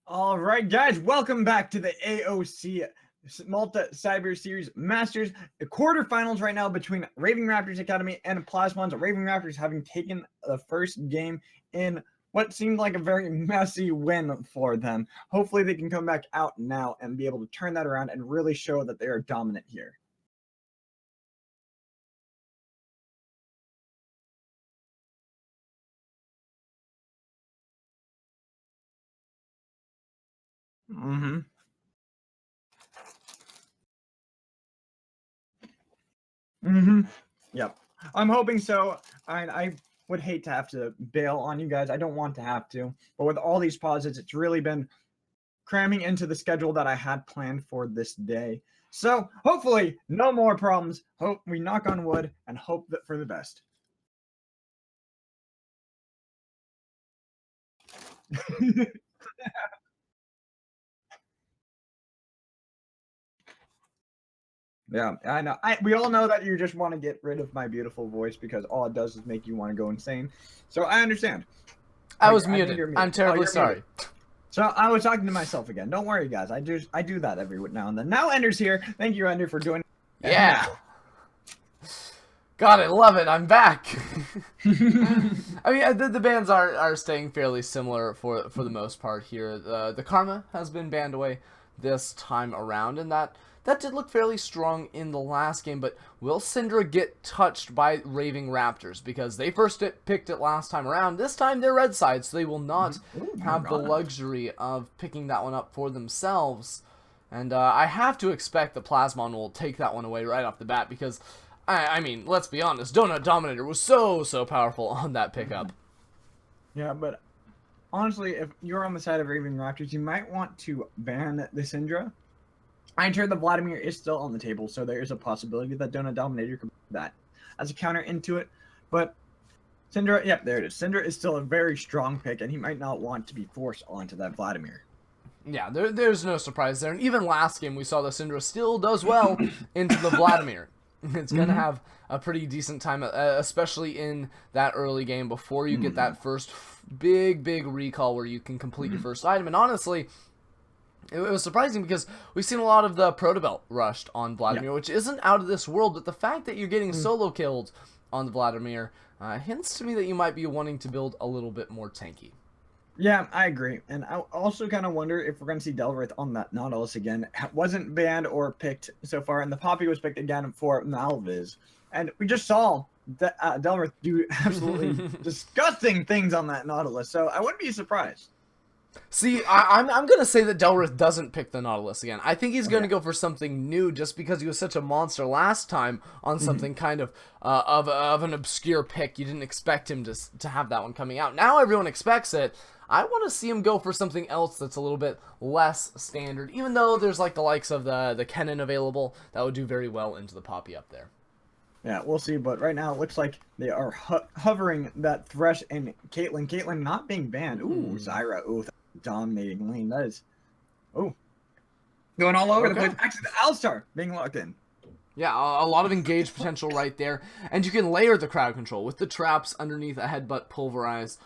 All right, guys, welcome back to the AOC Malta Cyber Series Masters the quarterfinals right now between Raving Raptors Academy and Plasmons. Raving Raptors having taken the first game in what seemed like a very messy win for them. Hopefully, they can come back out now and be able to turn that around and really show that they are dominant here. Mm-hmm. Mm-hmm. Yep. I'm hoping so. I would hate to have to bail on you guys. I don't want to have to. But with all these pauses, it's really been cramming into the schedule that I had planned for this day. So hopefully no more problems. Hope we knock on wood and hope that for the best. Yeah, I know. We all know that you just want to get rid of my beautiful voice because all it does is make you want to go insane. So I understand. I was muted. I'm terribly sorry. Muted. So I was talking to myself again. Don't worry, guys. I do that every now and then. Now Ender's here. Thank you, Ender, for joining. Yeah. God, I love it. I'm back. I mean, the bans are staying fairly similar for the most part here. The Karma has been banned away this time around, and that did look fairly strong in the last game, but will Syndra get touched by Raving Raptors? Because they first picked it last time around. This time they're red side, so they will not have the luxury of picking that one up for themselves. And I have to expect the Plasmon will take that one away right off the bat, because, I mean, let's be honest, Donut Dominator was so powerful on that pickup. Yeah, but honestly, if you're on the side of Raving Raptors, you might want to ban the Syndra. I heard the Vladimir is still on the table, so there is a possibility that Donut Dominator could put that as a counter into it. But Syndra, yep, there it is. Syndra is still a very strong pick, and he might not want to be forced onto that Vladimir. Yeah, there's no surprise there. And even last game, we saw that Syndra still does well into the Vladimir. It's going to have a pretty decent time, especially in that early game before you get that first big recall where you can complete your first item. And honestly, it was surprising because we've seen a lot of the Proto Belt rushed on Vladimir, which isn't out of this world, but the fact that you're getting solo killed on the Vladimir hints to me that you might be wanting to build a little bit more tanky. Yeah, I agree. And I also kind of wonder if we're going to see Delrith on that Nautilus again. It wasn't banned or picked so far, and the Poppy was picked again for Malviz. And we just saw Delrith do absolutely disgusting things on that Nautilus, so I wouldn't be surprised. See, I'm going to say that Delrith doesn't pick the Nautilus again. I think he's going to go for something new just because he was such a monster last time on something kind of an obscure pick. You didn't expect him to have that one coming out. Now everyone expects it. I want to see him go for something else that's a little bit less standard, even though there's like the likes of the Kennen available that would do very well into the Poppy up there. Yeah, we'll see, but right now it looks like they are hovering that Thresh and Caitlyn. Caitlyn not being banned. Ooh, Zyra. Ooh, dominating lane. That is, going all over the place. Actually, the Alistar being locked in. Yeah, a lot of engaged potential right there. And you can layer the crowd control with the traps underneath a headbutt pulverize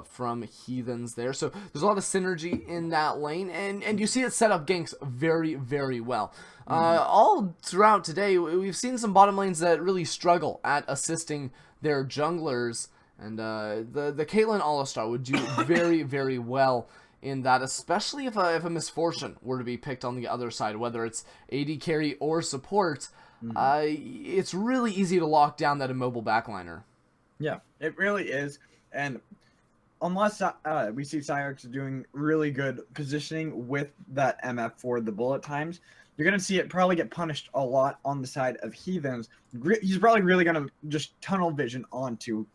from Heathens there. So there's a lot of synergy in that lane, and you see it set up ganks very well. All throughout today, we've seen some bottom lanes that really struggle at assisting their junglers, and the Caitlyn Alistar would do very well in that, especially if a Misfortune were to be picked on the other side, whether it's AD carry or support. It's really easy to lock down that immobile backliner. Yeah, it really is, and unless we see Cyrix doing really good positioning with that MF for the bullet times, you're going to see it probably get punished a lot on the side of Heathens. He's probably really going to just tunnel vision onto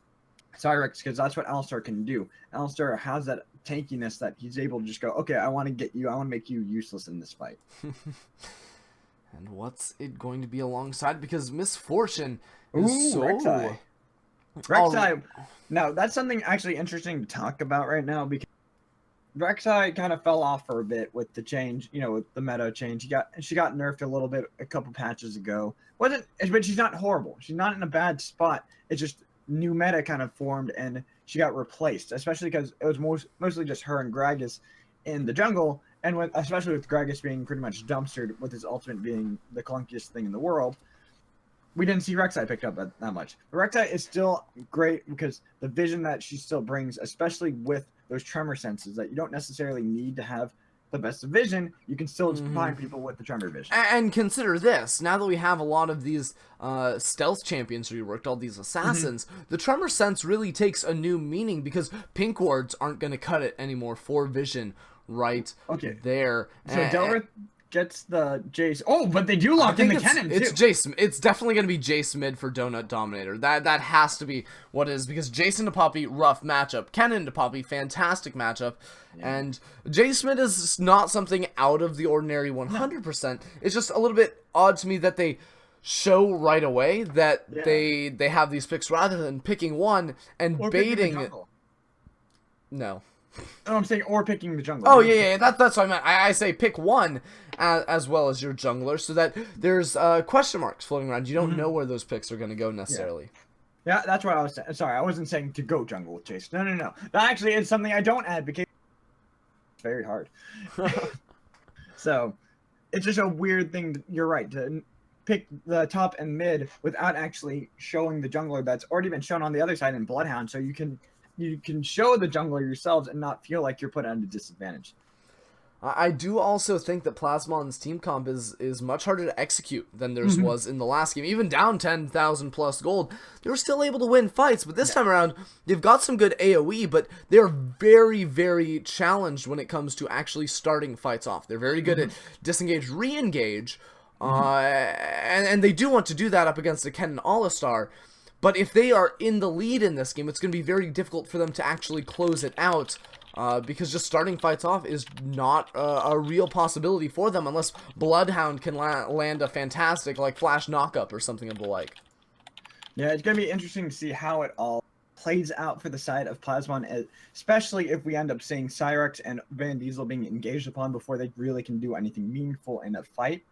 Cyrix because that's what Alistar can do. Alistar has that tankiness that he's able to just go, okay, I want to get you. I want to make you useless in this fight. And what's it going to be alongside? Because Misfortune is Rek'Sai. Now, that's something actually interesting to talk about right now because Rek'Sai kind of fell off for a bit with the change, with the meta change. She got nerfed a little bit a couple patches ago. But she's not horrible. She's not in a bad spot. It's just new meta kind of formed and she got replaced, especially because it was mostly just her and Gragas in the jungle, and especially with Gragas being pretty much dumpstered, with his ultimate being the clunkiest thing in the world, we didn't see Rek'Sai picked up that much. But Rek'Sai is still great because the vision that she still brings, especially with those tremor senses, that you don't necessarily need to have the best of vision, you can still find people with the tremor vision. And consider this, now that we have a lot of these stealth champions reworked, all these assassins, the tremor sense really takes a new meaning because pink wards aren't going to cut it anymore for vision there. So Delrith gets the Jace. Oh, but they do lock in the cannon, it's too. Jace. It's definitely going to be Jace mid for Donut Dominator. That has to be what it is, because Jace into Poppy, rough matchup. Kennen into Poppy, fantastic matchup. Yeah. And Jace mid is not something out of the ordinary 100%. No. It's just a little bit odd to me that they show right away that they have these picks rather than picking one and baiting. No. Oh, I'm saying or picking the jungle. Oh, yeah, that's what I meant. I say pick one as well as your jungler so that there's question marks floating around. You don't know where those picks are going to go necessarily. Yeah, that's what I was saying. Sorry, I wasn't saying to go jungle with Chase. No. That actually is something I don't advocate. It's very hard. So, it's just a weird thing, you're right, to pick the top and mid without actually showing the jungler that's already been shown on the other side in Bloodhound, so you can show the jungler yourselves and not feel like you're put at a disadvantage. I do also think that Plasmon's team comp is much harder to execute than theirs was in the last game. Even down 10,000 plus gold, they were still able to win fights. But this time around, they've got some good AoE, but they're very, very challenged when it comes to actually starting fights off. They're very good at disengage, re-engage, and they do want to do that up against a Kennen All-Star. But if they are in the lead in this game, it's going to be very difficult for them to actually close it out. Because just starting fights off is not a real possibility for them unless Bloodhound can land a fantastic flash knockup or something of the like. Yeah, it's going to be interesting to see how it all plays out for the side of Plasmon, especially if we end up seeing Cyrex and Van Diesel being engaged upon before they really can do anything meaningful in a fight.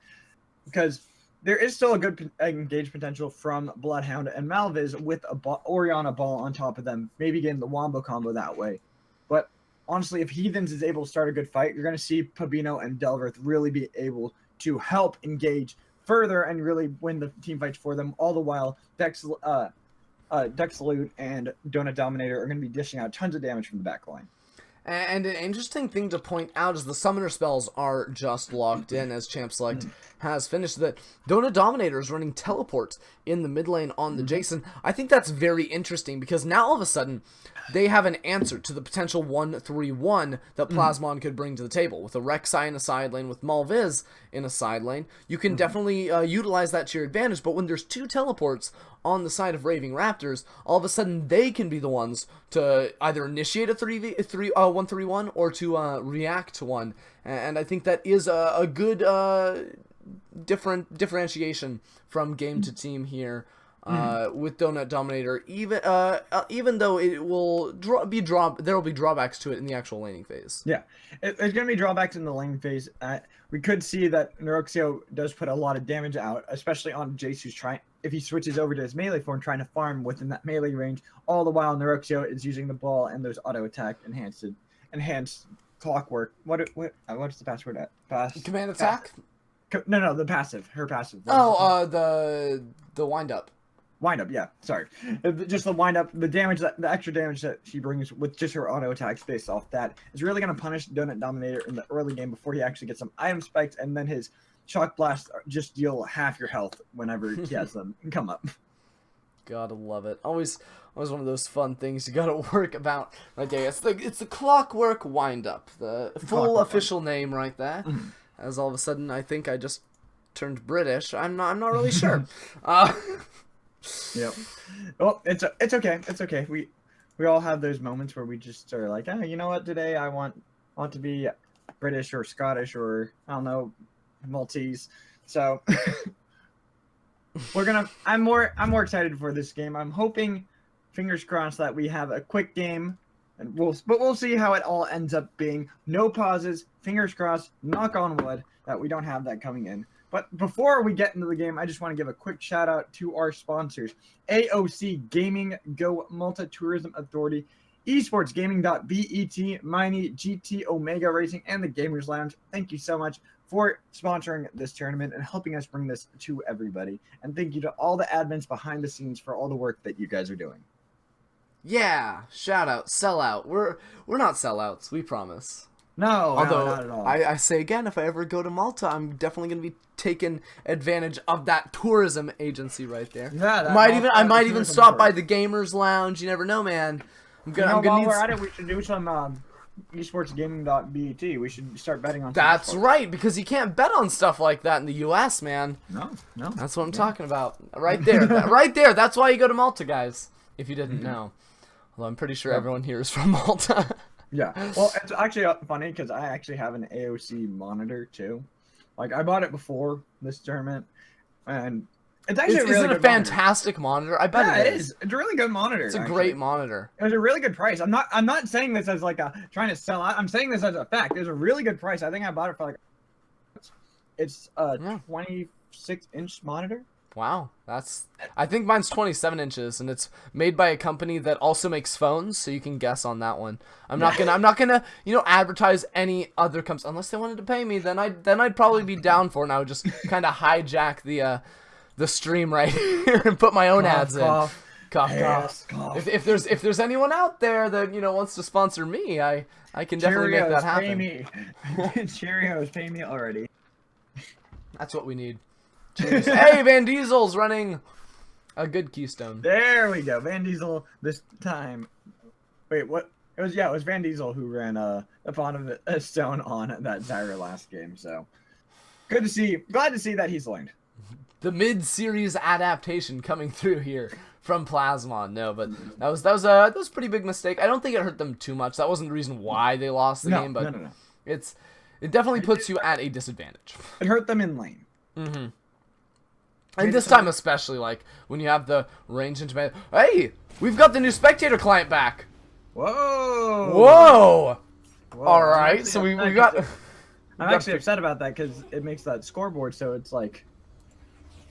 Because there is still a good engage potential from Bloodhound and Malviz with a Orianna ball on top of them, maybe getting the Wombo combo that way. But honestly, if Heathens is able to start a good fight, you're going to see Pabino and Delrith really be able to help engage further and really win the team fights for them. All the while, Dexalute and Donut Dominator are going to be dishing out tons of damage from the back line. And an interesting thing to point out is the summoner spells are just locked in, as Champ Select has finished. That Donut Dominator is running teleport in the mid lane on the Jason. I think that's very interesting because now all of a sudden they have an answer to the potential 1-3-1 that Plasmon could bring to the table. With a Rek'Sai in a side lane, with Malviz in a side lane, you can definitely utilize that to your advantage. But when there's two teleports on the side of Raving Raptors, all of a sudden they can be the ones to either initiate a 1-3-1 or to react to one. And I think that is a good differentiation from game to team here. With Donut Dominator, even though it will there will be drawbacks to it in the actual laning phase. Yeah, there's going to be drawbacks in the laning phase. We could see that Neuroxio does put a lot of damage out, especially on Jace, who's trying, if he switches over to his melee form, trying to farm within that melee range. All the while, Neuroxio is using the ball and those auto attack enhanced clockwork. What's the password at? Command attack? No, the passive. Her passive. The wind up. Wind up, yeah. Sorry, just the wind up, the extra damage that she brings with just her auto attacks based off that is really going to punish Donut Dominator in the early game before he actually gets some item spikes, and then his shock blast just deal half your health whenever he has them come up. Gotta love it. Always one of those fun things you gotta work about right there. It's the clockwork wind up, the full official name right there. As all of a sudden, I think I just turned British. I'm not really sure. Yep. Well, it's okay. It's okay. We all have those moments where we just are like, you know what? Today I want to be British or Scottish or I don't know, Maltese. So I'm more excited for this game. I'm hoping, fingers crossed, that we have a quick game, and we'll see how it all ends up being. No pauses. Fingers crossed. Knock on wood that we don't have that coming in. But before we get into the game, I just want to give a quick shout out to our sponsors. AOC Gaming, Go Malta Tourism Authority, esportsgaming.bet, Miney, GT Omega Racing, and the Gamers Lounge. Thank you so much for sponsoring this tournament and helping us bring this to everybody. And thank you to all the admins behind the scenes for all the work that you guys are doing. Yeah, shout out, sell out. We're not sellouts, we promise. No, Although, not at all. I say again, if I ever go to Malta, I'm definitely going to be taking advantage of that tourism agency right there. Yeah, I might even stop by the Gamers Lounge. You never know, man. I'm gonna while need we're at it, we should do some esportsgaming.bet. We should start betting on. That's right, because you can't bet on stuff like that in the U.S., man. No. That's what I'm talking about. Right there, right there. That's why you go to Malta, guys. If you didn't know, although I'm pretty sure everyone here is from Malta. Yeah. Well, it's actually funny because I actually have an AOC monitor too. Like I bought it before this tournament, and it's actually Is it a fantastic monitor? I bet it is. It's a really good monitor. It's a great monitor. It was a really good price. I'm not saying this as like trying to sell out. I'm saying this as a fact. It was a really good price. I think I bought it for like. It's a 26-inch monitor. Wow, I think mine's 27 inches, and it's made by a company that also makes phones, so you can guess on that one. I'm not gonna, advertise any other companies unless they wanted to pay me. Then I'd probably be down for it, and I would just kind of hijack the stream right here and put my own ads in. Cough. If there's anyone out there that wants to sponsor me, I can definitely make that happen. Pay me. Cheerios, pay me already. That's what we need. Hey, Van Diesel's running a good keystone. There we go. Van Diesel this time. Wait, what? It was Van Diesel who ran a pawn of a stone on that Zyra last game. So good to see. Glad to see that he's learned. The mid-series adaptation coming through here from Plasmon. No, but that was a pretty big mistake. I don't think it hurt them too much. That wasn't the reason why they lost the game, but no. It definitely puts you at a disadvantage. It hurt them in lane. Mm-hmm. And this time especially, like, when you have the range into... Hey! We've got the new spectator client back! Whoa! Alright, so we got... I'm actually upset about that because it makes that scoreboard so it's like...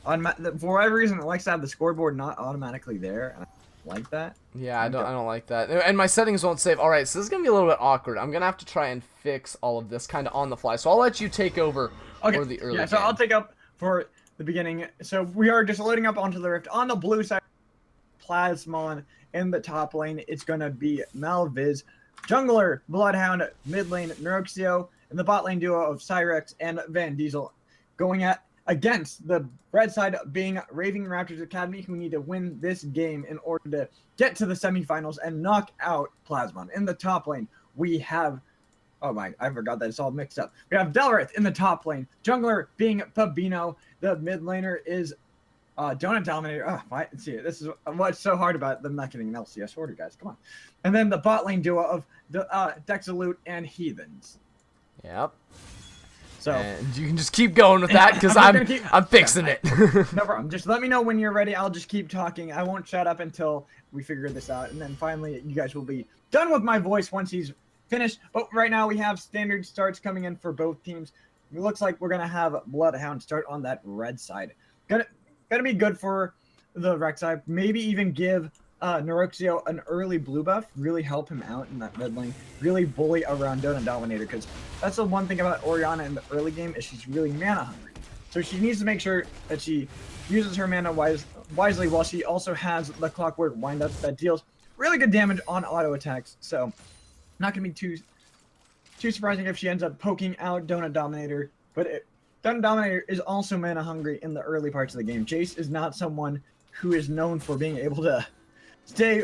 For whatever reason, it likes to have the scoreboard not automatically there, and I like that. Yeah, I don't like that. And my settings won't save. Alright, so this is going to be a little bit awkward. I'm going to have to try and fix all of this kind of on the fly. So I'll let you take over for the early game. So I'll take up for... the beginning. So we are just loading up onto the rift. On the blue side, Plasmon. In the top lane, it's going to be Malviz, jungler, Bloodhound, mid lane, Neuroxio, and the bot lane duo of Cyrex and Van Diesel going against the red side being Raving Raptors Academy, who need to win this game in order to get to the semifinals and knock out Plasmon. In the top lane, we have... Oh my, I forgot that it's all mixed up. We have Delrith in the top lane. Jungler being Pabino. The mid laner is Donut Dominator. See, this is what's so hard about them not getting an LCS order, guys. Come on. And then the bot lane duo of Dexalute and Heathens. Yep. So and you can just keep going with that because I'm fixing it. No problem. Just let me know when you're ready. I'll just keep talking. I won't shut up until we figure this out. And then finally, you guys will be done with my voice once he's finished. But right now we have standard starts coming in for both teams. It looks like we're gonna have Bloodhound start on that red side. Gonna be good for the Rex side. Maybe even give Neuroxio an early blue buff. Really help him out in that mid lane. Really bully around Donut Dominator, because that's the one thing about Orianna in the early game is she's really mana hungry. So she needs to make sure that she uses her mana wisely, while she also has the Clockwork Windup that deals really good damage on auto attacks. So not gonna be too surprising if she ends up poking out Donut Dominator, but Donut Dominator is also mana hungry in the early parts of the game. Jace is not someone who is known for being able to stay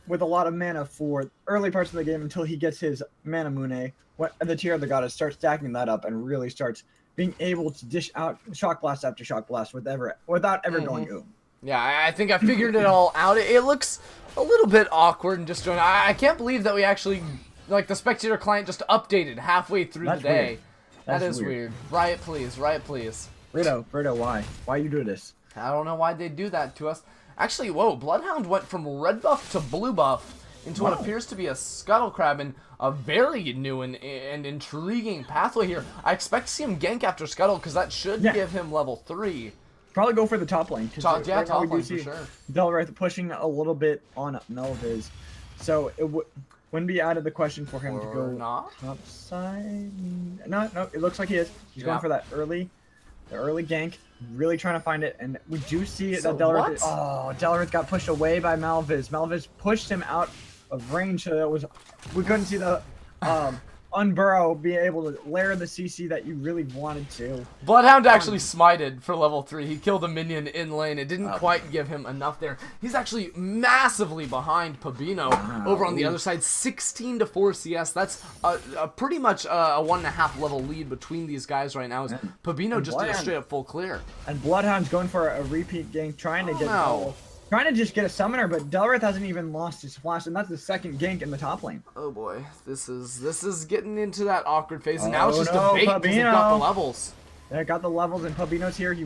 with a lot of mana for early parts of the game until he gets his Mana Mune. The Tear of the Goddess starts stacking that up and really starts being able to dish out Shock Blast after Shock Blast without ever going ooh. Yeah, I think I figured it all out. It looks a little bit awkward and disjointed. I can't believe that we actually... Like, the spectator client just updated halfway through the day. Weird. That is weird. Riot, please. Riot, please. Rito, why? Why you do this? I don't know why they do that to us. Actually, whoa, Bloodhound went from red buff to blue buff into what appears to be a Scuttle Crab in a very new and intriguing pathway here. I expect to see him gank after Scuttle, because that should give him level 3. Probably go for the top lane. Top lane for sure. Delrith pushing a little bit on Melviz. So it wouldn't be out of the question for him to Or go not? top side. No, it looks like he is. He's going for that early gank, really trying to find it, and we do see So that Delrith. what? Oh, Delrith got pushed away by Malviz. Malviz pushed him out of range, so we couldn't see the Unburrow be able to layer the CC that you really wanted to. Bloodhound actually smited for level 3. He killed a minion in lane. It didn't quite give him enough there. He's actually massively behind Pabino over on the other side. 16 to 4 CS. That's pretty much a 1.5 level lead between these guys right now. As Pabino just did a straight up full clear. And Bloodhound's going for a repeat gank, trying to get trying to just get a summoner, but Delrith hasn't even lost his flash, and that's the second gank in the top lane. Oh boy, this is getting into that awkward phase, and now it's just debate because they've Pabino got the levels. They got the levels, and Pabino's here. He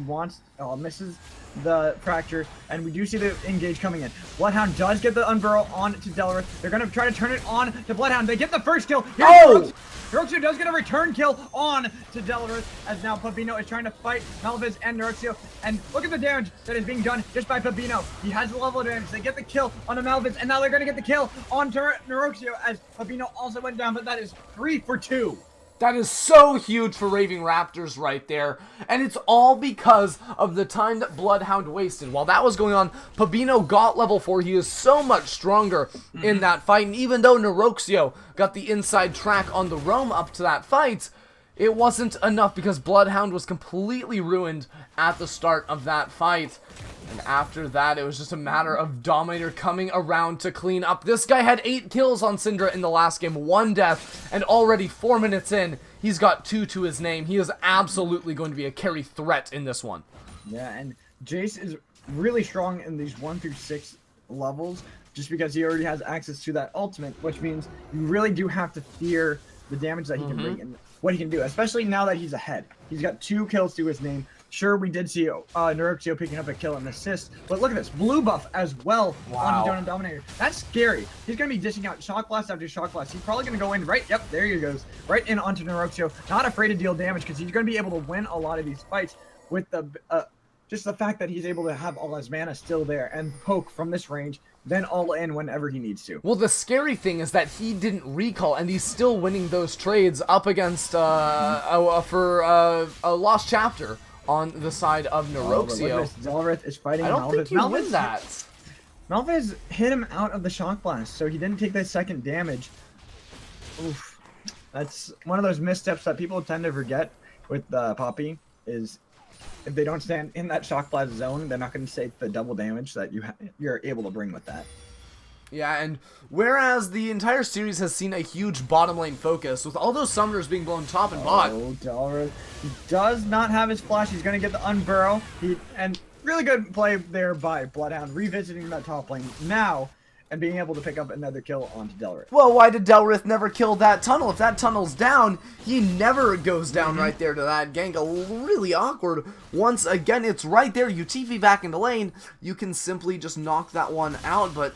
misses the fracture, and we do see the engage coming in. Bloodhound does get the Unburrow on to Delrith. They're going to try to turn it on to Bloodhound. They get the first kill. Neroxio does get a return kill on to Delrith, as now Pabino is trying to fight Malviz and Neroxio. And look at the damage that is being done just by Pabino. He has the level advantage. They get the kill on Malviz, and now they're going to get the kill on Neroxio, as Pabino also went down, but that is 3 for 2. That is so huge for Raving Raptors right there. And it's all because of the time that Bloodhound wasted. While that was going on, Pabino got level 4. He is so much stronger in that fight. And even though Neroxio got the inside track on the roam up to that fight, it wasn't enough because Bloodhound was completely ruined at the start of that fight. And after that, it was just a matter of Dominator coming around to clean up. This guy had 8 kills on Syndra in the last game, 1 death, and already 4 minutes in, he's got 2 to his name. He is absolutely going to be a carry threat in this one. Yeah, and Jace is really strong in these 1 through 6 levels, just because he already has access to that ultimate, which means you really do have to fear the damage that he can bring and what he can do, especially now that he's ahead. He's got 2 kills to his name. Sure, we did see Neroxio picking up a kill and assist, but look at this, blue buff as well on Donut Dominator. That's scary. He's going to be dishing out Shock Blast after Shock Blast. He's probably going to go in right, yep, there he goes, right in onto Neroxio. Not afraid to deal damage because he's going to be able to win a lot of these fights with the just the fact that he's able to have all his mana still there and poke from this range, then all in whenever he needs to. Well, the scary thing is that he didn't recall, and he's still winning those trades up against for a lost chapter on the side of Neroxio. Delrith is fighting Malviz. I don't think you win that. Malviz hit him out of the Shock Blast, so he didn't take the second damage. Oof. That's one of those missteps that people tend to forget with Poppy, is if they don't stand in that Shock Blast zone, they're not going to take the double damage that you're able to bring with that. Yeah, and whereas the entire series has seen a huge bottom lane focus, with all those summoners being blown top and bot. Oh, Delrith does not have his flash. He's going to get the Unburrow. And really good play there by Bloodhound, revisiting that top lane now and being able to pick up another kill onto Delrith. Well, why did Delrith never kill that tunnel? If that tunnel's down, he never goes down right there to that gank. Really awkward. Once again, it's right there. You TP back into lane. You can simply just knock that one out, but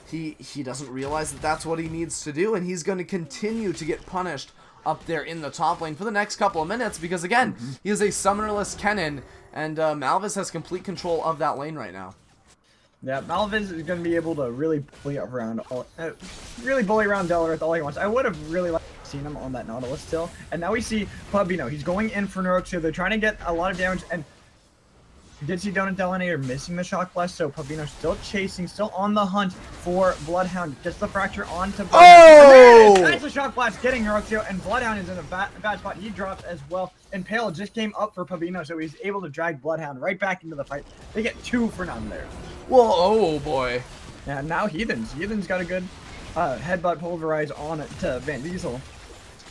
he doesn't realize that that's what he needs to do, and he's going to continue to get punished up there in the top lane for the next couple of minutes because, again, he is a summonerless Kennen, and Malviz has complete control of that lane right now. Yeah, Malviz is going to be able to really bully around Delrith all he wants. I would have really liked to seen him on that Nautilus still. And now we see Pabino. He's going in for Neroxio. They're trying to get a lot of damage, and did see Donut Dominator missing the Shock Blast, so Pabino still chasing, still on the hunt for Bloodhound. Gets the fracture onto Bloodhound. Oh! That's the Shock Blast getting Neroxio, and Bloodhound is in a bad spot. He drops as well. And Pale just came up for Pabino, so he's able to drag Bloodhound right back into the fight. They get 2 for none there. Whoa, oh boy. And now Heathens. Heathens got a good headbutt pulverize on it to Van Diesel.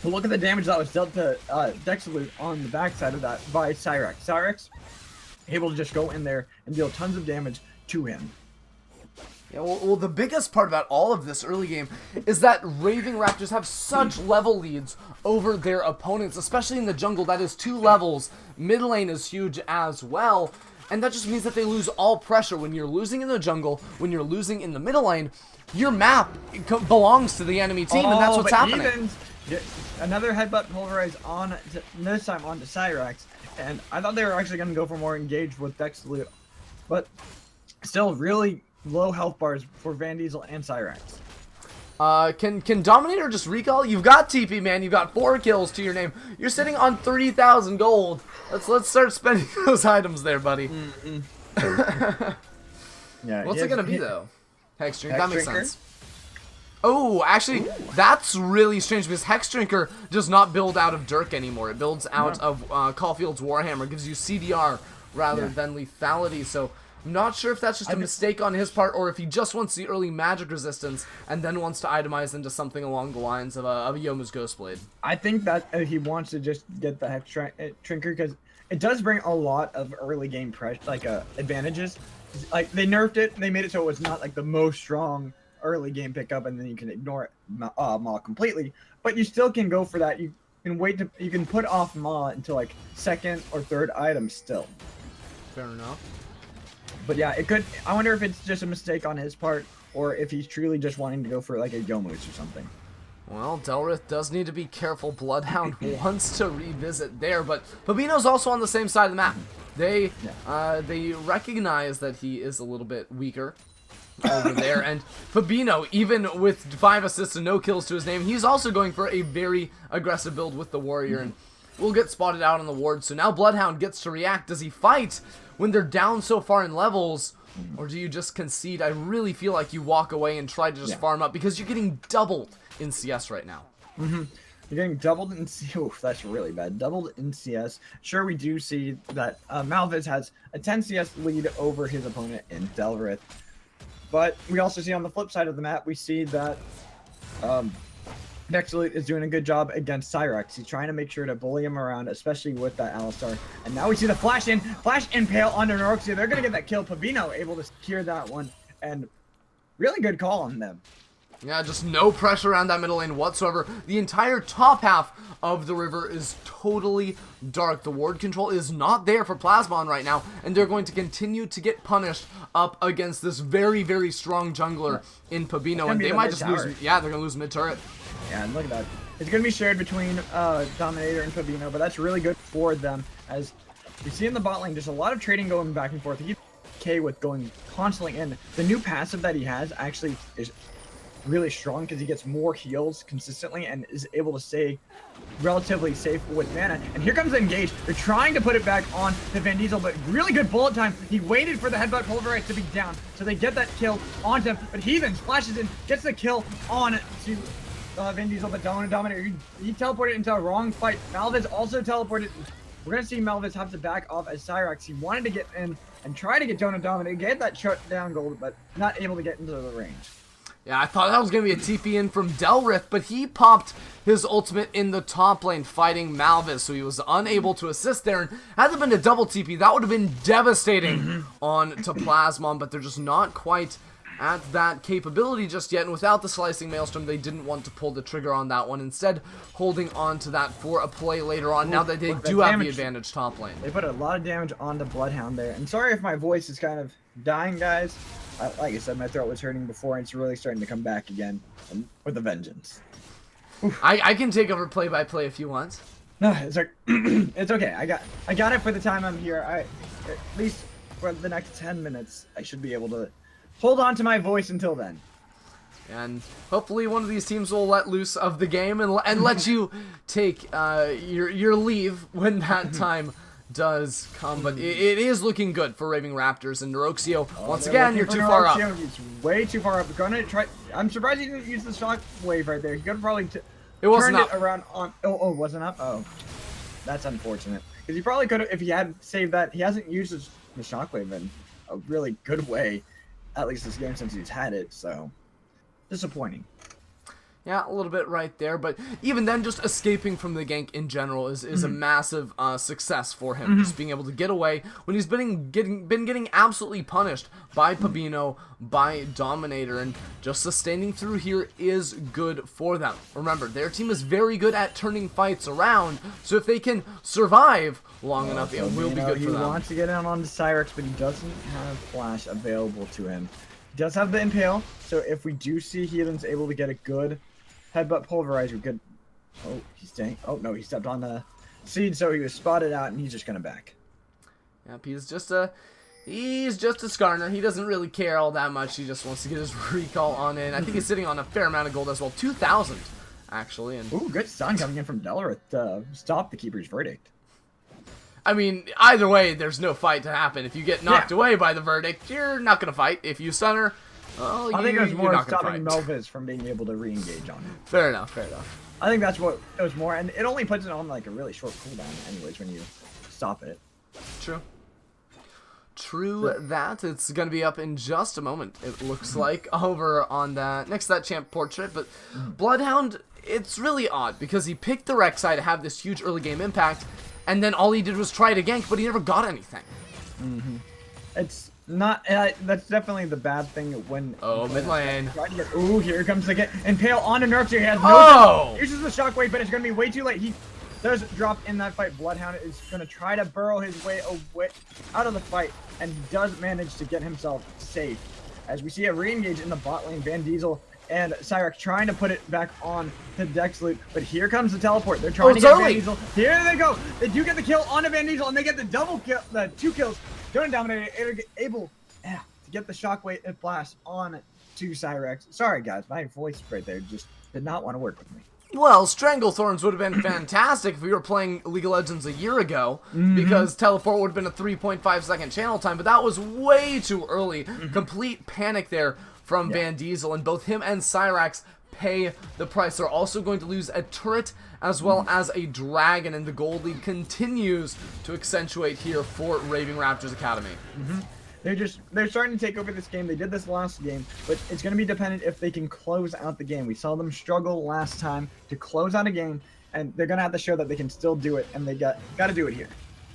But look at the damage that was dealt to Dexalute on the backside of that by Cyrex. Cyrex able to just go in there and deal tons of damage to him. Yeah, well, the biggest part about all of this early game is that Raving Raptors have such level leads over their opponents, especially in the jungle. That is 2 levels. Mid lane is huge as well. And that just means that they lose all pressure. When you're losing in the jungle, when you're losing in the middle lane, your map belongs to the enemy team, and that's what's happening. Heathens, another headbutt pulverize on, this time onto Cyrex. And I thought they were actually going to go for more engaged with Dexalute. But still really low health bars for Van Diesel and Cyrex. Can Dominator just recall? You've got TP, man. You've got 4 kills to your name. You're sitting on 3,000 gold. Let's start spending those items there, buddy. Yeah. What's it gonna be though? Hex Drink. That makes Drinker? sense. Oh, actually, that's really strange because Hex Drinker does not build out of Dirk anymore. It builds out of Caulfield's Warhammer. It gives you CDR rather than lethality. So I'm not sure if that's just a mistake on his part or if he just wants the early magic resistance and then wants to itemize into something along the lines of a Yomu's Ghostblade. I think that he wants to just get the Hex Drinker because it does bring a lot of early game advantages. Like they nerfed it, they made it so it was not like the most strong early game pickup, and then you can ignore it Maw completely. But you still can go for that. You can you can put off Maw until like 2nd or 3rd item still. Fair enough. But yeah, it could. I wonder if it's just a mistake on his part, or if he's truly just wanting to go for like a Yomu's or something. Well, Delrith does need to be careful. Bloodhound wants to revisit there, but Pabino's also on the same side of the map. They recognize that he is a little bit weaker over there, and Pabino, even with 5 assists and no kills to his name, he's also going for a very aggressive build with the warrior, and will get spotted out on the ward. So now Bloodhound gets to react. Does he fight when they're down so far in levels, or do you just concede? I really feel like you walk away and try to just farm up because you're getting doubled in CS right now. You're getting doubled in CS. Oof, that's really bad. Doubled in CS. Sure, we do see that Malviz has a 10 CS lead over his opponent in Delrith. But we also see on the flip side of the map, we see that Nexelite is doing a good job against Cyrex. He's trying to make sure to bully him around, especially with that Alistar. And now we see the flash impale onto Noroxia. They're going to get that kill. Pabino able to secure that one. And really good call on them. Yeah, just no pressure around that middle lane whatsoever. The entire top half of the river is totally dark. The ward control is not there for Plasmon right now, and they're going to continue to get punished up against this very, very strong jungler in Pabino, and they might just lose. Yeah, they're gonna lose mid turret. Yeah, and look at that. It's gonna be shared between Dominator and Pabino, but that's really good for them. As you see in the bot lane, there's a lot of trading going back and forth. He's okay with going constantly in. The new passive that he has actually is really strong because he gets more heals consistently and is able to stay relatively safe with mana. And here comes the engage. They're trying to put it back on the Van Diesel, but really good bullet time. He waited for the headbutt pulverize to be down, so they get that kill onto him. But he then splashes in, gets the kill on to Van Diesel, but Dominator. He teleported into a wrong fight. Malviz also teleported. We're gonna see Malviz have to back off as Cyrex. He wanted to get in and try to get Dominator, get that shutdown gold, but not able to get into the range. Yeah, I thought that was going to be a TP in from Delrith, but he popped his ultimate in the top lane fighting Malviz, so he was unable to assist there. And had there been a double TP, that would have been devastating on to Plasmon, but they're just not quite at that capability just yet. And without the Slicing Maelstrom, they didn't want to pull the trigger on that one, instead holding on to that for a play later on, now that they do have the advantage top lane. They put a lot of damage on the Bloodhound there. And sorry if my voice is kind of dying, guys. Like I said, my throat was hurting before, and it's really starting to come back again with a vengeance. I can take over play-by-play if you want. No, it's like it's okay. I got it for the time I'm here. At least for the next 10 minutes, I should be able to hold on to my voice until then. And hopefully one of these teams will let loose of the game and let you take your leave when that time does come, but it is looking good for Raving Raptors and Noroxio. Once again, you're too far up. He's way too far up. Gonna try. I'm surprised he didn't use the shock wave right there. He could have probably turned it around on. Oh, wasn't up. Oh, that's unfortunate. Because he probably could have, if he had saved that. He hasn't used the shock wave in a really good way, at least this game since he's had it. So disappointing. Yeah, a little bit right there, but even then, just escaping from the gank in general is a massive success for him. Just being able to get away when he's been getting absolutely punished by Pabino, by Dominator, and just sustaining through here is good for them. Remember, their team is very good at turning fights around, so if they can survive long enough, it will be good for them. He wants to get in on the Cyrex, but he doesn't have Flash available to him. He does have the Impale, so if we do see Heathen's able to get a good headbutt pulverize, we could. Oh, he's staying. Oh no, he stepped on the seed, so he was spotted out, and he's just gonna back. Yep, he's He's just a Skarner. He doesn't really care all that much. He just wants to get his recall on in. I think he's sitting on a fair amount of gold as well. 2,000, actually. And ooh, good stun coming in from Delrith to stop the keeper's verdict. I mean, either way, there's no fight to happen. If you get knocked away by the verdict, you're not going to fight. If you stun her, well, I think it was more stopping fight. Melviz from being able to re-engage on him. Fair enough, fair enough. I think that's what it was more, and it only puts it on like a really short cooldown anyways when you stop it. True. True that. It's going to be up in just a moment, it looks like, over on that, next to that champ portrait. But Bloodhound, it's really odd because he picked the Rek'Sai to have this huge early game impact, and then all he did was try to gank, but he never got anything. It's not, that's definitely the bad thing when... Oh, mid lane. Ooh, here comes the get. Impale onto Nerfs here. He has no... Uses the shockwave, but it's going to be way too late. He does drop in that fight. Bloodhound is going to try to burrow his way away out of the fight, and he does manage to get himself safe. As we see a re-engage in the bot lane, Van Diesel and Cyrex trying to put it back on to Dexloot, but here comes the teleport. They're trying to get Van Diesel. Here they go. They do get the kill onto Van Diesel, and they get the double kill, the 2 kills. Donut Dominator able to get the shockwave blast on to Cyrex. Sorry guys, my voice right there just did not want to work with me. Well, Stranglethorns would have been fantastic if we were playing League of Legends a year ago, because teleport would have been a 3.5 second channel time, but that was way too early. Complete panic there from Van Diesel, and both him and Cyrax pay the price. They're also going to lose a turret as well as a dragon, and the gold lead continues to accentuate here for Raving Raptors Academy. They're starting to take over this game. They did this last game, but it's going to be dependent if they can close out the game. We saw them struggle last time to close out a game, and they're going to have to show that they can still do it, and they got to do it here.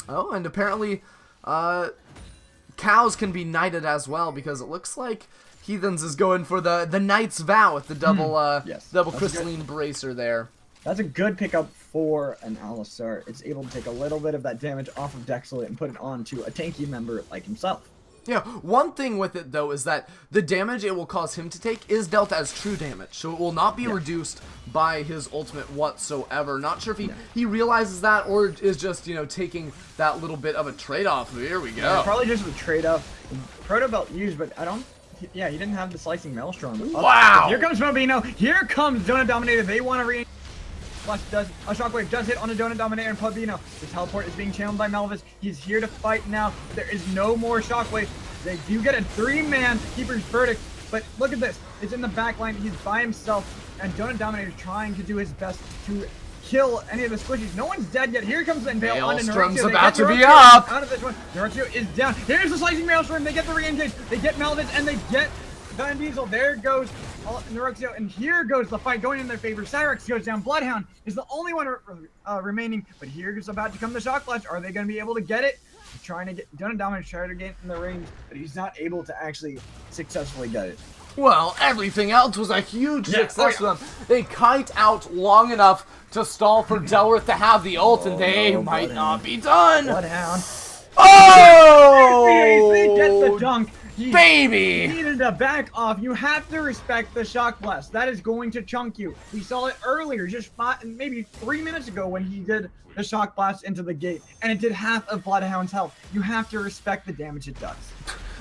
Oh, and apparently cows can be knighted as well, because it looks like Heathens is going for the Knight's Vow with the double crystalline bracer there. That's a good pickup for an Alistar. It's able to take a little bit of that damage off of Dexloot and put it onto a tanky member like himself. Yeah, one thing with it, though, is that the damage it will cause him to take is dealt as true damage, so it will not be reduced by his ultimate whatsoever. Not sure if he realizes that, or is just, you know, taking that little bit of a trade-off. Here we go. Yeah, probably just a trade-off. Proto Belt used, but I don't... Yeah, he didn't have the Slicing Maelstrom. Wow! Here comes Mobino. Here comes Donut Dominator. They want to re... A shockwave does hit on a Donut Dominator and Pabino. The teleport is being channeled by Melviz. He's here to fight now. There is no more shockwave. They do get a 3-man keeper's verdict, but look at this. It's in the back line. He's by himself, and Donut Dominator is trying to do his best to kill any of the squishies. No one's dead yet. Here comes the Impale on Maelstrom's about to be up. Out of this one. Norexio is down. Here's the Slicing Maelstrom. They get the re-engage. They get Melviz, and they get Van Diesel. There goes Norexio, and here goes the fight going in their favor. Cyrex goes down. Bloodhound is the only one remaining, but here's about to come the Shock Flash. Are they going to be able to get it? He's trying to get Donut Dominator, trying to get in the range, but he's not able to actually successfully get it. Well, everything else was a huge success for them. They kite out long enough to stall for Delrith to have the ult, and they might not be done. Bloodhound. Oh! They get the dunk. Baby! Needed to back off. You have to respect the Shock Blast. That is going to chunk you. We saw it earlier, just maybe 3 minutes ago when he did the Shock Blast into the gate, and it did half of Bloodhound's health. You have to respect the damage it does.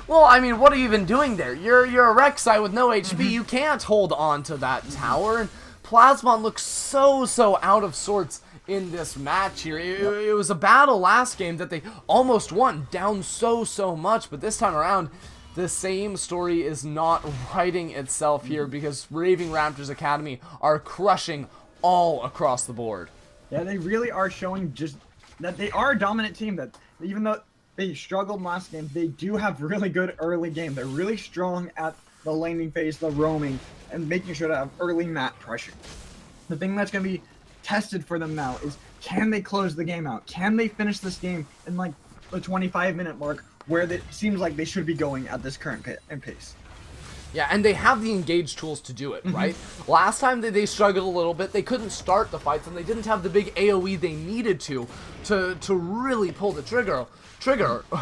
Well, I mean, what are you even doing there? You're a Rek'Sai with no HP. You can't hold on to that tower, and Plasmon looks so out of sorts in this match here. It was a battle last game that they almost won, down so much, but this time around, the same story is not writing itself here, because Raving Raptors Academy are crushing all across the board. Yeah, they really are showing just that they are a dominant team, that even though they struggled last game, they do have really good early game. They're really strong at the laning phase, the roaming, and making sure to have early map pressure. The thing that's going to be tested for them now is, can they close the game out? Can they finish this game in like the 25-minute mark, where it seems like they should be going at this current pace? Yeah, and they have the engage tools to do it, right? Last time they struggled a little bit. They couldn't start the fights, and they didn't have the big AoE they needed to really pull the trigger.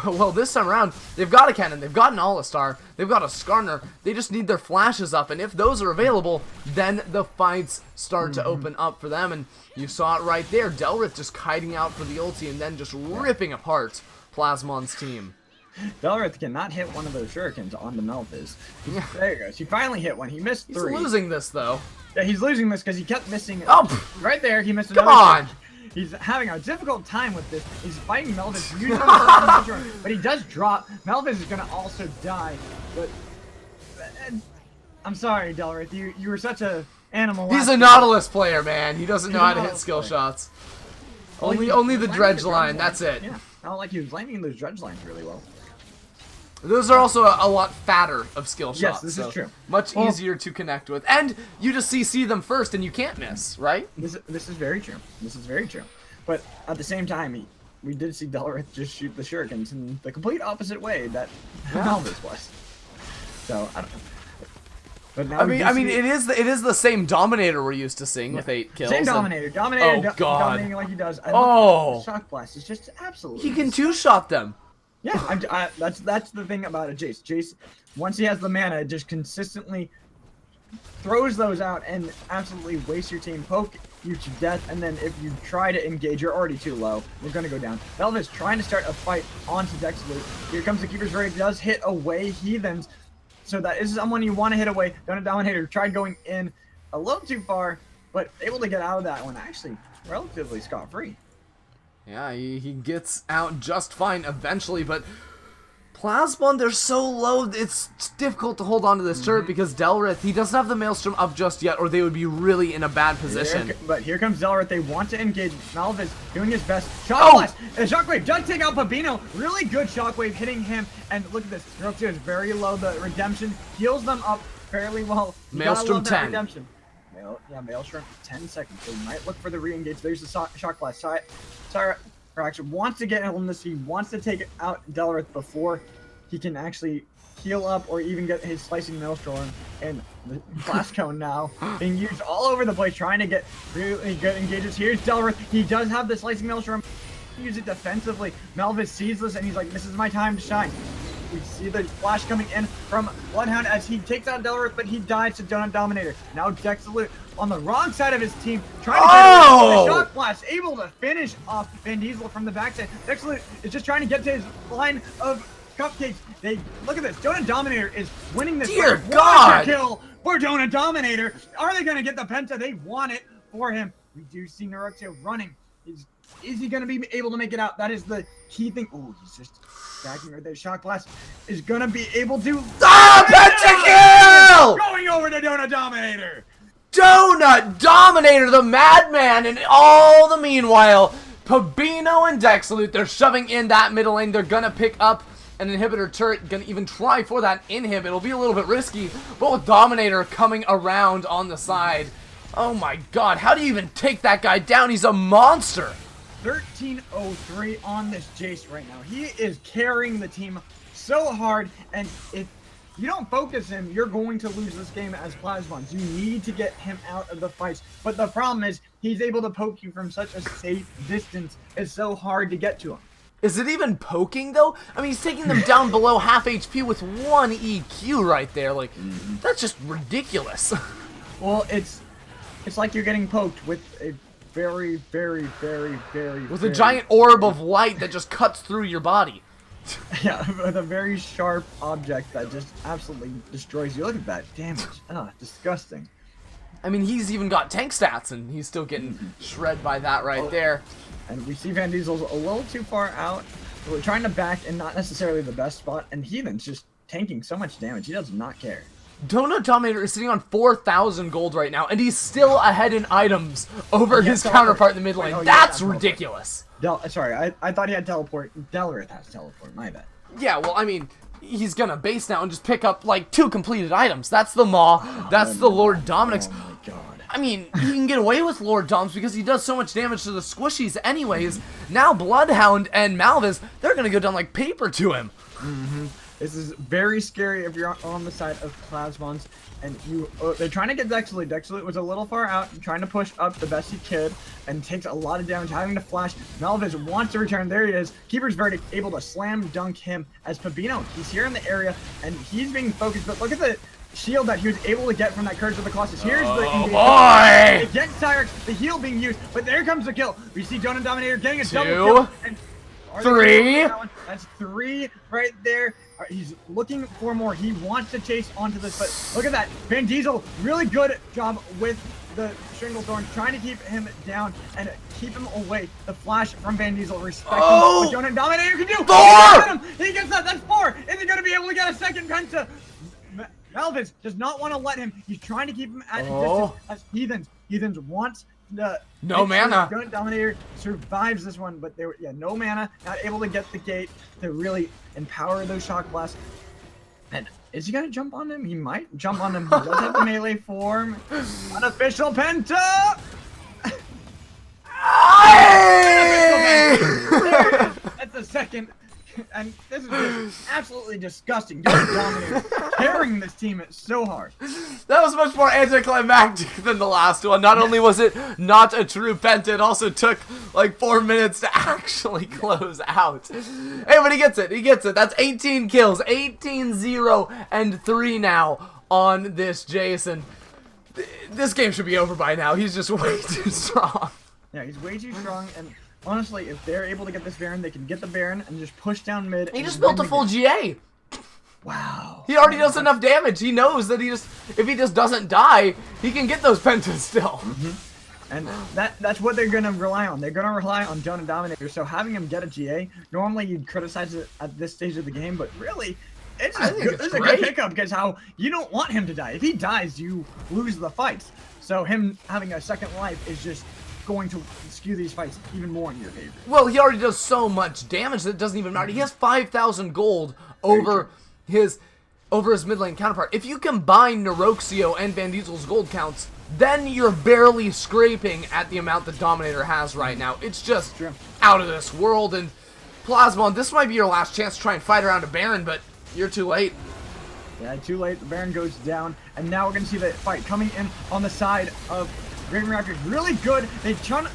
Well, this time around, they've got a cannon, they've got an Alistar, they've got a Skarner. They just need their flashes up, and if those are available, then the fights start to open up for them. And you saw it right there. Delrith just kiting out for the ulti and then just ripping apart Plasmon's team. Delrith cannot hit one of those shurikens on the Melvis. There he goes. He finally hit one. He missed 3. He's losing this, though. Yeah, he's losing this because he kept missing. Oh! Right there, he missed another. Come on! He's having a difficult time with this. He's fighting Melvis, using him, but he does drop. Melvis is going to also die. But I'm sorry, Delrith. You were such a animal. He's a Nautilus player, man. He doesn't know how to hit skill shots. Only the dredge line. That's it. Yeah, not like he was landing those dredge lines really well. Those are also a lot fatter of skill shots. Yes, this is true. Much easier to connect with. And you just CC them first and you can't miss, right? This is very true. This is very true. But at the same time, we did see Delrith just shoot the shurikens in the complete opposite way that Melvis was. So, I don't know. But now I mean, it is the same Dominator we're used to seeing with 8 kills. Same Dominator. Dominating like he does. Shock Blast is just absolutely... He can 2-shot them. Yeah, that's the thing about a Jace. Jace, once he has the mana, it just consistently throws those out and absolutely wastes your team, poke you to death, and then if you try to engage, you're already too low. You're going to go down. Melvis trying to start a fight onto Dexalute. Here comes the Keeper's Fury. Does hit away Heathens. So that is someone you want to hit away. Dominator tried going in a little too far, but able to get out of that one actually relatively scot-free. Yeah, he gets out just fine eventually, but Plasmon, they're so low, it's difficult to hold on to this turret because Delrith, he doesn't have the Maelstrom up just yet, or they would be really in a bad position. But here comes Delrith. They want to engage. Malvis doing his best. Shock Blast. And Shockwave does take out Pabino. Really good Shockwave hitting him. And look at this. Roxy is very low. The Redemption heals them up fairly well. Maelstrom 10. Redemption. Maelstrom 10 seconds. So you might look for the re-engage. There's the Shock Blast. Cyrax wants to get on this. He wants to take out Delrith before he can actually heal up or even get his Slicing Maelstrom. And the Blast Cone now being used all over the place, trying to get really good engages. Here's Delrith. He does have the Slicing Maelstrom. Use it defensively. Melvis sees this and he's like, this is my time to shine. We see the flash coming in from Bloodhound as he takes out Delrith, but he dies to Donut Dominator. Now Dexalute on the wrong side of his team, trying to get the Shock Blast, able to finish off Van Diesel from the backside. Dexalute is just trying to get to his line of cupcakes. Look at this. Donut Dominator is winning this. Dear God! Kill for Donut Dominator. Are they going to get the penta? They want it for him. We do see Neruxio running. Is he going to be able to make it out? That is the key thing. Oh, he's just stacking right there. Shock Blast is going to be able to... Pentakill! Going over to Donut Dominator. Donut Dominator, the madman, and all the meanwhile, Pabino and Dexalute, they're shoving in that middle lane. They're going to pick up an inhibitor turret, going to even try for that inhib. It'll be a little bit risky, but with Dominator coming around on the side, oh my god, how do you even take that guy down? He's a monster. 1303 on this Jace right now. He is carrying the team so hard, and if you don't focus him, you're going to lose this game as Plasmons. You need to get him out of the fights. But the problem is, he's able to poke you from such a safe distance. It's so hard to get to him. Is it even poking, though? I mean, he's taking them down below half HP with 1 EQ right there. Like, that's just ridiculous. Well, it's like you're getting poked with a very, very, very, very... With a giant orb of light that just cuts through your body. Yeah, with a very sharp object that just absolutely destroys you. Look at that damage. Disgusting. I mean, he's even got tank stats, and he's still getting shred by that right there. And we see Van Diesel's a little too far out. We're trying to back in not necessarily the best spot, and Heathen's just tanking so much damage. He does not care. Donut Dominator is sitting on 4,000 gold right now, and he's still ahead in items over his counterpart in the mid lane. That's ridiculous. Sorry, I thought he had teleport. Delrith has teleport, my bad. Yeah, well, I mean, he's gonna base now and just pick up, like, 2 completed items. That's the Maw, that's the Lord Dominic's. Oh my god. I mean, he can get away with Lord Doms because he does so much damage to the squishies anyways. Now Bloodhound and Malvis, they're gonna go down like paper to him. This is very scary if you're on the side of Plasmons, and they're trying to get Dexalute. Dexalute was a little far out, trying to push up the best he could, and takes a lot of damage, having to flash. Malvis wants to return. There he is. Keeper's Verdict able to slam dunk him as Pabino. He's here in the area, and he's being focused, but look at the shield that he was able to get from that Curse of the Colossus. Here's the boy! Against Cyrax, the heal being used, but there comes the kill. We see Donut Dominator getting a double kill, and 3. That's 3 right there. He's looking for more. He wants to chase onto this, but look at that. Van Diesel, really good job with the Stranglethorn, trying to keep him down and keep him away. The flash from Van Diesel, respecting what Donut Dominator can do. 4! He gets that. That's 4. Is he going to be able to get a second penta? Malvis does not want to let him. He's trying to keep him at a distance as Heathens wants the no mana. Donut Dominator survives this one, but they were no mana, not able to get the gate to really empower those shock blasts. And is he gonna jump on him? He might jump on him. He does have the melee form. Unofficial penta. That's the second. And this is just absolutely disgusting. Dominator carrying this team so hard. That was much more anticlimactic than the last one. Not only was it not a true penta, it also took like 4 minutes to actually close out. Hey, but he gets it. He gets it. That's 18 kills. 18-0 and 3 now on this Jason. This game should be over by now. He's just way too strong. Yeah, he's way too strong, and honestly, if they're able to get this Baron, they can get the Baron and just push down mid. He just built a full GA. Wow. He already does enough damage. He knows that if he just doesn't die, he can get those pentas still. And that's what they're going to rely on. They're going to rely on Donut Dominator. So having him get a GA, normally you'd criticize it at this stage of the game, but really, it's a good pickup because how you don't want him to die. If he dies, you lose the fights. So him having a second life is just going to skew these fights even more in your favor. Well, he already does so much damage that it doesn't even matter. He has 5,000 gold over his mid lane counterpart. If you combine Neroxio and Van Diesel's gold counts, then you're barely scraping at the amount that Dominator has right now. It's just out of this world. And Plasmon, this might be your last chance to try and fight around a Baron, but you're too late. Yeah, too late. The Baron goes down, and now we're going to see the fight coming in on the side of Raven Raptors. Really good. They chun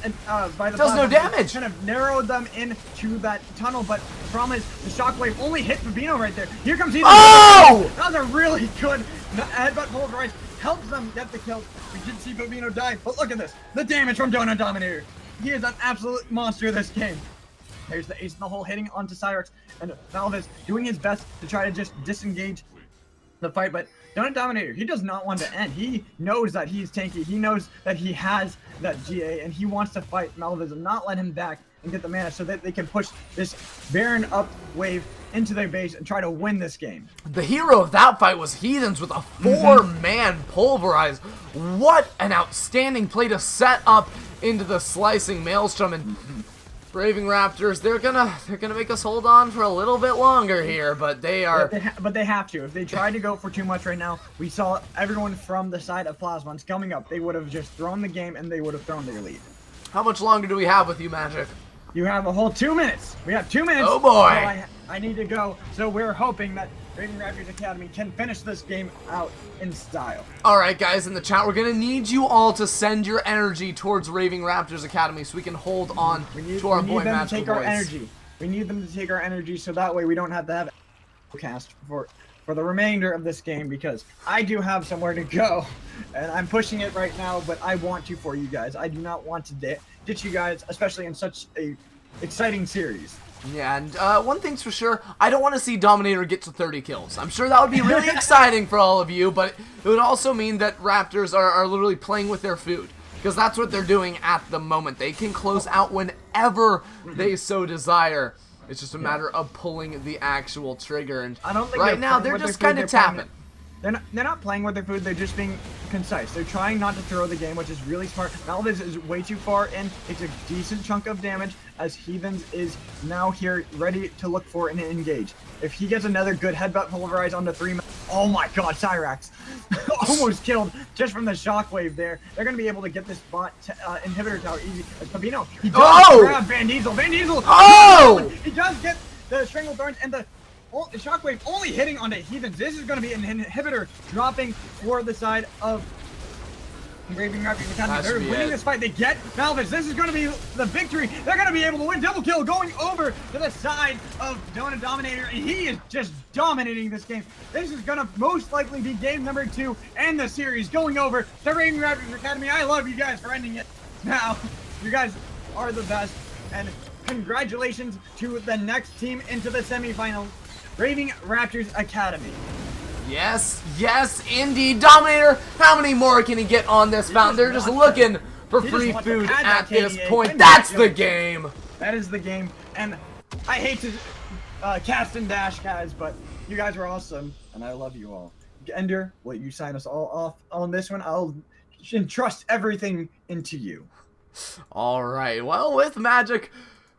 by the does no damage. Kind of narrowed them into that tunnel, but the problem is the shockwave only hit Fabino right there. Here comes Ethan. Oh! That was a really good headbutt pulverize. Helps them get the kill. We did see Fabino die, but look at this. The damage from Donut Dominator. He is an absolute monster this game. There's the ace in the hole hitting onto Cyrex, and Malvis doing his best to try to just disengage the fight, but Donut Dominator, he does not want to end. He knows that he's tanky. He knows that he has that GA, and he wants to fight Malvis and not let him back and get the mana so that they can push this Baron up wave into their base and try to win this game. The hero of that fight was Heathens with a 4-man pulverize. What an outstanding play to set up into the slicing maelstrom. And Raving Raptors, they're gonna make us hold on for a little bit longer here, but they are. But they have to. If they try to go for too much right now, we saw everyone from the side of Plasmons coming up. They would have just thrown the game and they would have thrown their lead. How much longer do we have with you, Magic? You have a whole 2 minutes. We have 2 minutes. Oh boy! So I need to go. So we're hoping that Raving Raptors Academy can finish this game out in style. Alright guys, in the chat, we're going to need you all to send your energy towards Raving Raptors Academy so we can hold on to our boy Magical Boys. We need them to take our energy so that way we don't have to have a cast for the remainder of this game, because I do have somewhere to go and I'm pushing it right now, but I want to for you guys. I do not want to ditch you guys, especially in such a exciting series. Yeah, and one thing's for sure, I don't want to see Dominator get to 30 kills. I'm sure that would be really exciting for all of you, but it would also mean that Raptors are literally playing with their food, because that's what they're doing at the moment. They can close out whenever they so desire. It's just a matter of pulling the actual trigger, and I don't think right now they're just kind of tapping. They're not playing with their food, they're just being concise. They're trying not to throw the game, which is really smart. Malvis is way too far in. It's a decent chunk of damage, as Heathens is now here ready to look for and engage. If he gets another good headbutt pulverize onto 3, oh my god, Cyrax almost killed just from the shockwave there. They're going to be able to get this bot inhibitor tower easy. As Pabino, he does grab Van Diesel. Van Diesel! Oh! He does get the Stranglethorns, and the shockwave only hitting onto Heathens. This is going to be an inhibitor dropping for the side of Raving Raptors Academy. They're winning this fight. They get Malvis. This is going to be the victory. They're going to be able to win. Double kill going over to the side of Donut Dominator, and he is just dominating this game. This is going to most likely be game number 2 and the series going over to Raving Raptors Academy. I love you guys for ending it now. You guys are the best, and congratulations to the next team into the semifinals, Raving Raptors Academy. Yes, yes, indeed. Dominator, how many more can he get on this fountain? They're just looking for free food at this point. That's the game. That is the game. And I hate to cast and dash, guys, but you guys were awesome, and I love you all. Ender, will you sign us all off on this one? I'll entrust everything into you. All right. Well, with Magic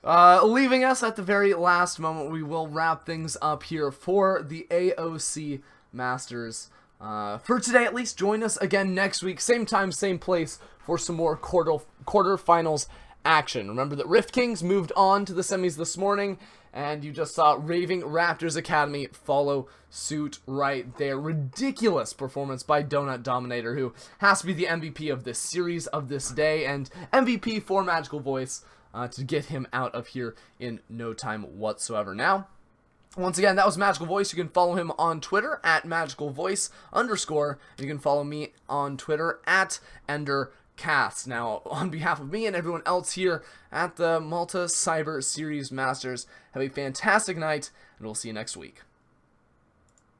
leaving us at the very last moment, we will wrap things up here for the AOC Masters. For today, at least, join us again next week, same time, same place, for some more quarterfinals action. Remember that Rift Kings moved on to the semis this morning, and you just saw Raving Raptors Academy follow suit right there. Ridiculous performance by Donut Dominator, who has to be the MVP of this series, of this day, and MVP for Magical Voice to get him out of here in no time whatsoever. Now, once again, that was Magical Voice. You can follow him on Twitter at MagicalVoice_. You can follow me on Twitter at EnderCast. Now, on behalf of me and everyone else here at the Malta Cyber Series Masters, have a fantastic night, and we'll see you next week.